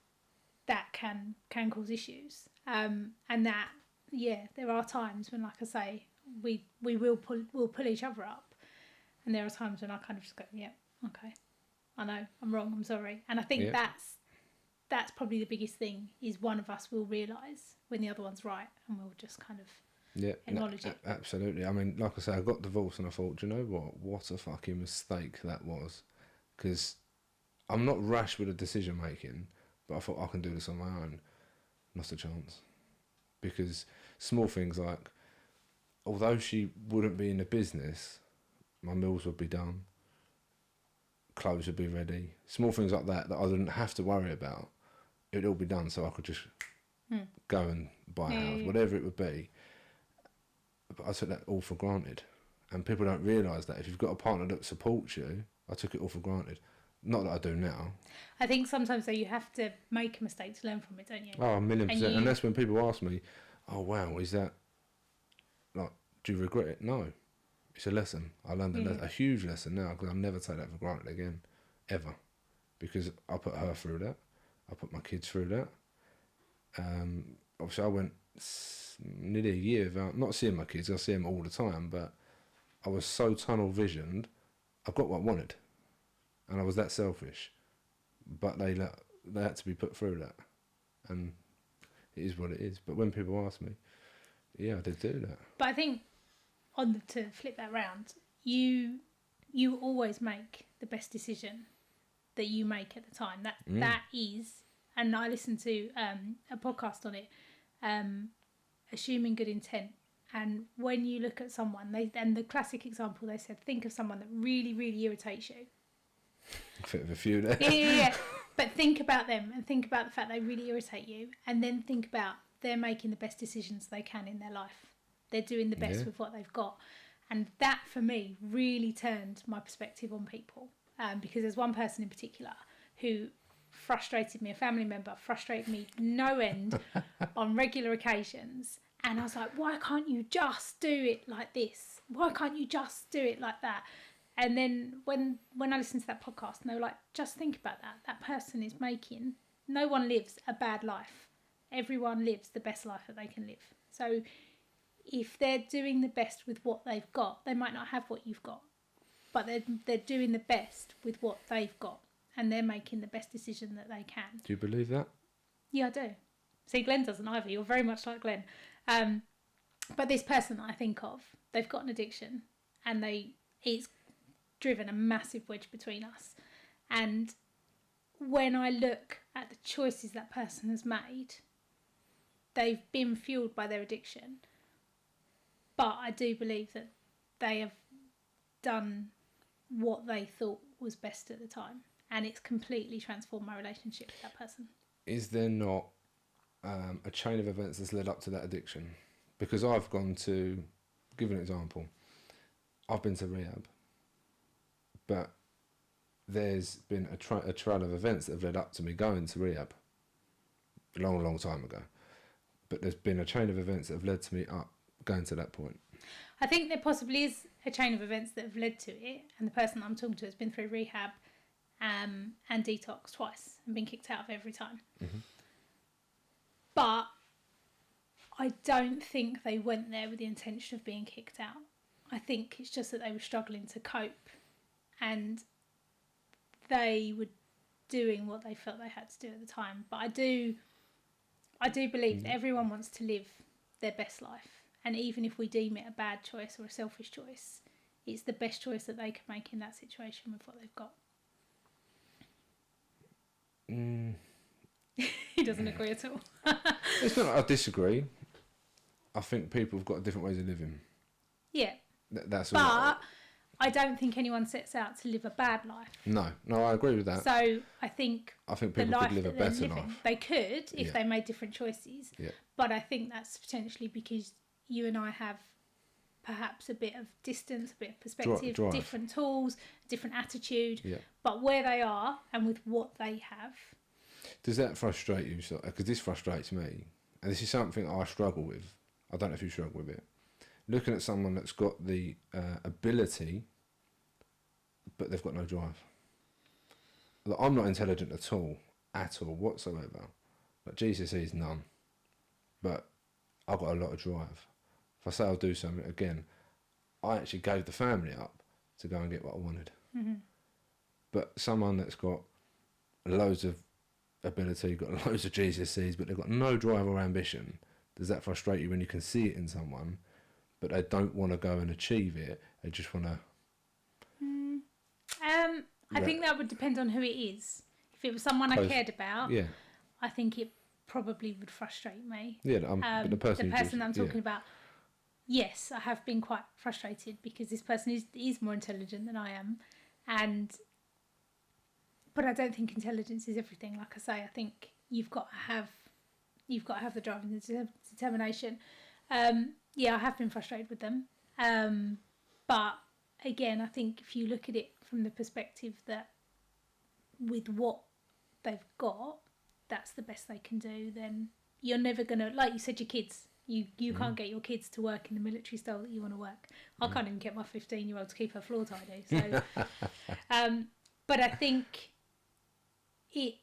Speaker 2: that can cause issues. And that, yeah, there are times when, like I say, we'll pull each other up, and there are times when I kind of just go, yeah, okay, I know I'm wrong, I'm sorry. And I think that's probably the biggest thing, is one of us will realise when the other one's right, and we'll just kind of acknowledge it.
Speaker 1: Absolutely. I mean, like I say, I got divorced and I thought, do you know what a fucking mistake that was, because I'm not rash with the decision making, but I thought I can do this on my own. Not a chance. Because small things like, although she wouldn't be in the business, my meals would be done, clothes would be ready, small things like that I didn't have to worry about. It would all be done, so I could just go and buy a house, whatever it would be. But I took that all for granted, and people don't realise that if you've got a partner that supports you, I took it all for granted. Not that I do now.
Speaker 2: I think sometimes though you have to make a mistake to learn from it, don't you?
Speaker 1: Oh, 1,000,000%. And that's when people ask me, oh wow, is that, like, do you regret it? No. It's a lesson. I learned a huge lesson now, because I'll never take that for granted again. Ever. because I put her through that. I put my kids through that. Obviously, I went nearly a year without not seeing my kids. I see them all the time, but I was so tunnel visioned. I got what I wanted, and I was that selfish. But they had to be put through that, and it is what it is. But when people ask me, yeah, I did do that.
Speaker 2: But I think to flip that round, you always make the best decision that you make at the time. That is, and I listened to a podcast on it, assuming good intent. And when you look at someone, and the classic example, they said, think of someone that really, really irritates you.
Speaker 1: Bit of a few there.
Speaker 2: Yeah. But think about them and think about the fact they really irritate you, and then think about they're making the best decisions they can in their life. They're doing the best with what they've got. And that, for me, really turned my perspective on people. Because there's one person in particular who frustrated me, a family member, frustrated me no end on regular occasions. And I was like, why can't you just do it like this? Why can't you just do it like that? And then when I listened to that podcast, and they were like, just think about that. That person is making... No one lives a bad life. Everyone lives the best life that they can live. So if they're doing the best with what they've got, they might not have what you've got. But they're doing the best with what they've got. And they're making the best decision that they can.
Speaker 1: Do you believe that?
Speaker 2: Yeah, I do. See, Glenn doesn't either. You're very much like Glenn. But this person that I think of, they've got an addiction. And it's driven a massive wedge between us. And when I look at the choices that person has made, they've been fueled by their addiction. But I do believe that they have done what they thought was best at the time. And it's completely transformed my relationship with that person.
Speaker 1: Is there not a chain of events that's led up to that addiction? Because I've gone to, give an example, I've been to rehab, but there's been a trail of events that have led up to me going to rehab a long, long time ago. But there's been a chain of events that have led to me going to that point.
Speaker 2: I think there possibly is a chain of events that have led to it, and the person I'm talking to has been through rehab and detox twice and been kicked out of every time. Mm-hmm. But I don't think they went there with the intention of being kicked out. I think it's just that they were struggling to cope, and they were doing what they felt they had to do at the time. But I do believe that everyone wants to live their best life. And even if we deem it a bad choice or a selfish choice, it's the best choice that they can make in that situation with what they've got. He doesn't agree at all.
Speaker 1: It's not I disagree. I think people have got different ways of living.
Speaker 2: Yeah.
Speaker 1: That's
Speaker 2: all.
Speaker 1: But
Speaker 2: I don't think anyone sets out to live a bad life.
Speaker 1: No, I agree with that.
Speaker 2: So I think
Speaker 1: people could live a better life.
Speaker 2: They could if they made different choices.
Speaker 1: Yeah.
Speaker 2: But I think that's potentially because you and I have perhaps a bit of distance, a bit of perspective, different tools, different attitude.
Speaker 1: Yeah.
Speaker 2: But where they are and with what they have.
Speaker 1: Does that frustrate you? Because this frustrates me. And this is something I struggle with. I don't know if you struggle with it. Looking at someone that's got the ability, but they've got no drive. Like, I'm not intelligent at all whatsoever. Like GCSE is none, but I've got a lot of drive. If I say I'll do something again, I actually gave the family up to go and get what I wanted. Mm-hmm. But someone that's got loads of ability, got loads of GCSEs, but they've got no drive or ambition, does that frustrate you when you can see it in someone, but they don't want to go and achieve it? They just want to.
Speaker 2: I think that would depend on who it is. If it was someone I cared about, I think it probably would frustrate me.
Speaker 1: Yeah, but the person
Speaker 2: I'm talking about, yes, I have been quite frustrated because this person is more intelligent than I am, but I don't think intelligence is everything. Like I say, I think you've got to have the drive and the determination. I have been frustrated with them, but again, I think if you look at it from the perspective that with what they've got, that's the best they can do, then you're never going to, like you said, your kids, you can't get your kids to work in the military style that you want to work. I can't even get my 15-year-old to keep her floor tidy. So, but I think it's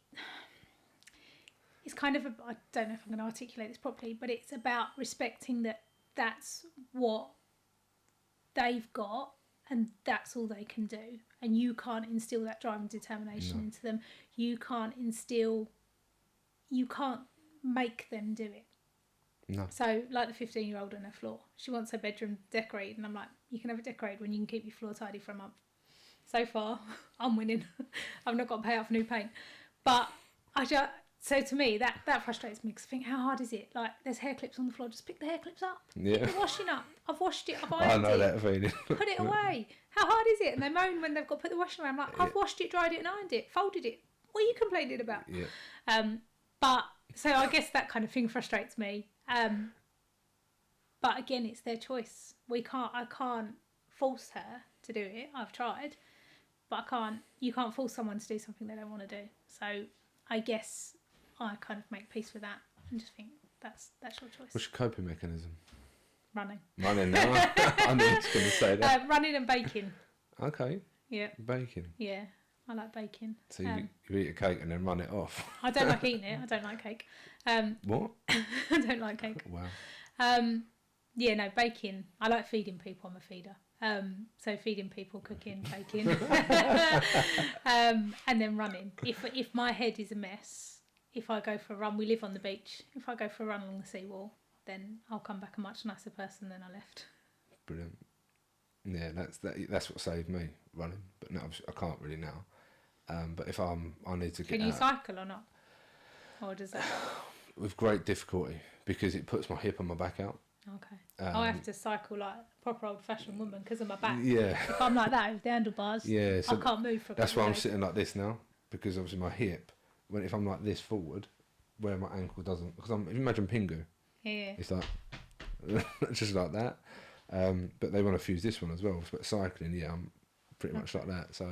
Speaker 2: kind of I don't know if I'm going to articulate this properly, but it's about respecting that that's what they've got and that's all they can do, and you can't instill that drive and determination into them. You can't make them do it.
Speaker 1: No.
Speaker 2: So like the 15-year-old on her floor, she wants her bedroom decorated, and I'm like, you can have it decorated when you can keep your floor tidy for a month. So far I'm winning. I've not got to pay out for new paint, but so to me that frustrates me, because I think, how hard is it? Like, there's hair clips on the floor, just pick the hair clips up.
Speaker 1: Yeah.
Speaker 2: Pick the washing up. I've washed it, I've ironed
Speaker 1: I know
Speaker 2: it.
Speaker 1: that feeling.
Speaker 2: Put it away. How hard is it? And they moan when they've got to put the washing away. I'm like, I've washed it, dried it and ironed it, folded it. What are you complaining about?
Speaker 1: Yeah.
Speaker 2: But so I guess that kind of thing frustrates me. But again, it's their choice. I can't force her to do it. I've tried, but you can't force someone to do something they don't want to do. So I guess I kind of make peace with that and just think that's your choice.
Speaker 1: What's your coping mechanism?
Speaker 2: Running.
Speaker 1: Running now. I knew you was going to say that.
Speaker 2: Running and baking.
Speaker 1: Okay.
Speaker 2: Yeah.
Speaker 1: Baking.
Speaker 2: Yeah, I like baking.
Speaker 1: So you eat a cake and then run it off.
Speaker 2: I don't like eating it. I don't like cake.
Speaker 1: What?
Speaker 2: I don't like cake.
Speaker 1: Wow.
Speaker 2: Yeah, no, baking. I like feeding people. I'm a feeder. So feeding people, cooking, baking, and then running. If my head is a mess, if I go for a run, we live on the beach. If I go for a run along the seawall, then I'll come back a much nicer person than I left.
Speaker 1: Brilliant. Yeah, that's what saved me, running. But no, I can't really now. But if I need to get
Speaker 2: Can you
Speaker 1: out,
Speaker 2: cycle or not? Or does that?
Speaker 1: with great difficulty, because it puts my hip and my back out.
Speaker 2: Okay. I have to cycle like a proper old-fashioned woman because of my back.
Speaker 1: Yeah.
Speaker 2: If I'm like that with the handlebars,
Speaker 1: yeah, so
Speaker 2: I can't move for a
Speaker 1: that's
Speaker 2: couple
Speaker 1: why
Speaker 2: of
Speaker 1: I'm
Speaker 2: days.
Speaker 1: sitting like this now, because obviously my hip, if I'm like this forward, where my ankle doesn't, because if you imagine Pingu,
Speaker 2: Yeah.
Speaker 1: it's like, just like that. But they want to fuse this one as well. But cycling, yeah, I'm pretty much like that. So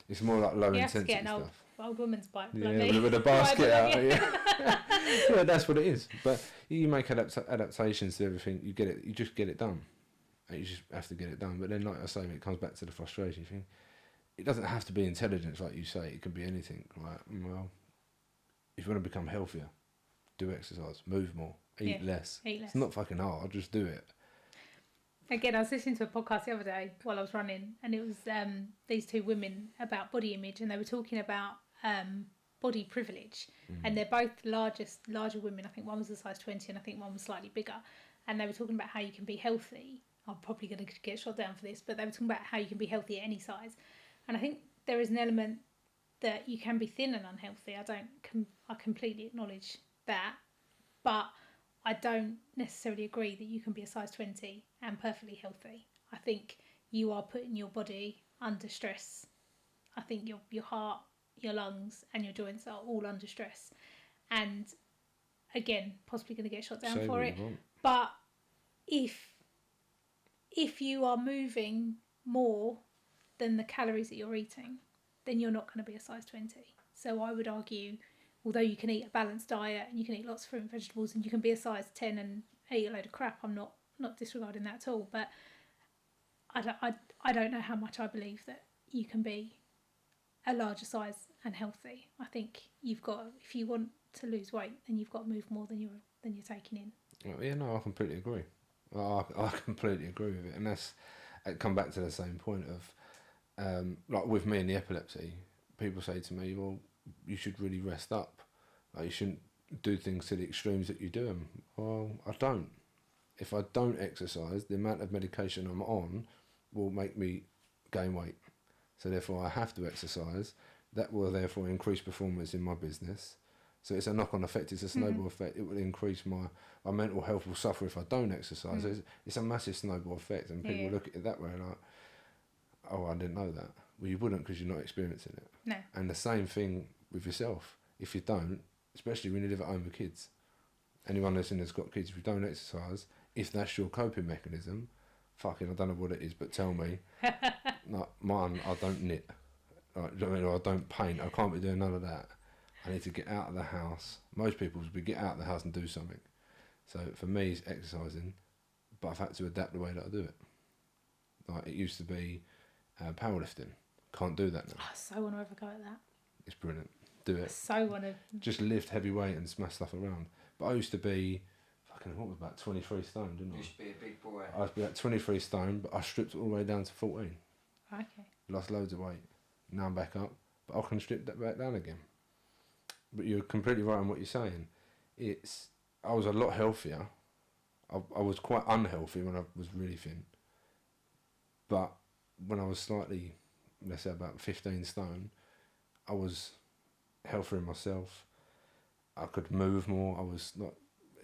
Speaker 1: it's more like low intensity
Speaker 2: get an
Speaker 1: stuff.
Speaker 2: old woman's bike.
Speaker 1: Yeah,
Speaker 2: like me.
Speaker 1: with a basket
Speaker 2: Right,
Speaker 1: out. Yeah. Yeah, that's what it is. But you make adaptations to everything. You get it. You just get it done. And you just have to get it done. But then, like I say, it comes back to the frustration thing. It doesn't have to be intelligence, like you say. It can be anything. Right? Well, if you want to become healthier, do exercise, move more, eat less. It's not fucking hard. Just do it.
Speaker 2: Again, I was listening to a podcast the other day while I was running, and it was these two women about body image, and they were talking about body privilege, and they're both larger women. I think one was a size 20 and I think one was slightly bigger, and they were talking about how you can be healthy. I'm probably going to get shot down for this, but they were talking about how you can be healthy at any size, and I think there is an element that you can be thin and unhealthy. I completely acknowledge that, but I don't necessarily agree that you can be a size 20 and perfectly healthy. I think you are putting your body under stress. I think your heart, your lungs and your joints are all under stress. And again, possibly going to get shot down for it. But if you are moving more than the calories that you're eating, then you're not going to be a size 20. So I would argue, although you can eat a balanced diet and you can eat lots of fruit and vegetables and you can be a size 10 and eat a load of crap, I'm not disregarding that at all. But I don't know how much I believe that you can be a larger size and healthy. I think if you want to lose weight, then you've got to move more than you're taking in.
Speaker 1: Well, yeah, no, I completely agree. I completely agree with it, and it come back to the same point of like with me and the epilepsy. People say to me, "Well, you should really rest up. Like, you shouldn't do things to the extremes that you do them." Well, I don't. If I don't exercise, the amount of medication I'm on will make me gain weight. So therefore I have to exercise. That will therefore increase performance in my business. So it's a knock-on effect, it's a snowball effect. It will increase my mental health will suffer if I don't exercise. So it's a massive snowball effect, and people look at it that way like, oh, I didn't know that. Well, you wouldn't, because you're not experiencing it.
Speaker 2: No.
Speaker 1: And the same thing with yourself. If you don't, especially when you live at home with kids, anyone listening that's got kids, if you don't exercise, if that's your coping mechanism, fucking, I don't know what it is, but tell me. Like mine, I don't knit. Like, you know what I mean? Or I don't paint. I can't be doing none of that. I need to get out of the house. Most people would be get out of the house and do something. So for me, it's exercising, but I've had to adapt the way that I do it. Like, it used to be powerlifting. Can't do that now.
Speaker 2: I so want to have a go at that.
Speaker 1: It's brilliant. do it.
Speaker 2: So want to.
Speaker 1: Just lift heavy weight and smash stuff around. But I used to be, what was about 23 stone, didn't I?
Speaker 3: Used to be a big boy.
Speaker 1: I used to be at 23 stone, but I stripped it all the way down to 14.
Speaker 2: Okay.
Speaker 1: Lost loads of weight. Now I'm back up, but I can strip that back down again. But you're completely right on what you're saying. I was a lot healthier. I was quite unhealthy when I was really thin. But when I was slightly, let's say about 15 stone, I was healthier in myself. I could move more.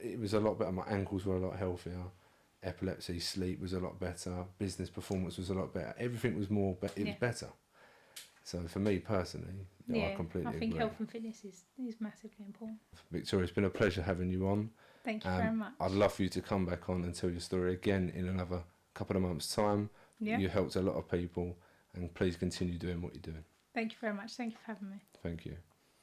Speaker 1: It was a lot better. My ankles were a lot healthier. Epilepsy, sleep was a lot better. Business performance was a lot better. Everything was more, it was better. So for me personally, I completely
Speaker 2: think
Speaker 1: agree.
Speaker 2: health and fitness is massively important.
Speaker 1: Victoria, it's been a pleasure having you on.
Speaker 2: Thank you very much.
Speaker 1: I'd love for you to come back on and tell your story again in another couple of months' time.
Speaker 2: Yeah.
Speaker 1: You helped a lot of people, and please continue doing what you're doing.
Speaker 2: Thank you very much. Thank you for having me.
Speaker 1: Thank you.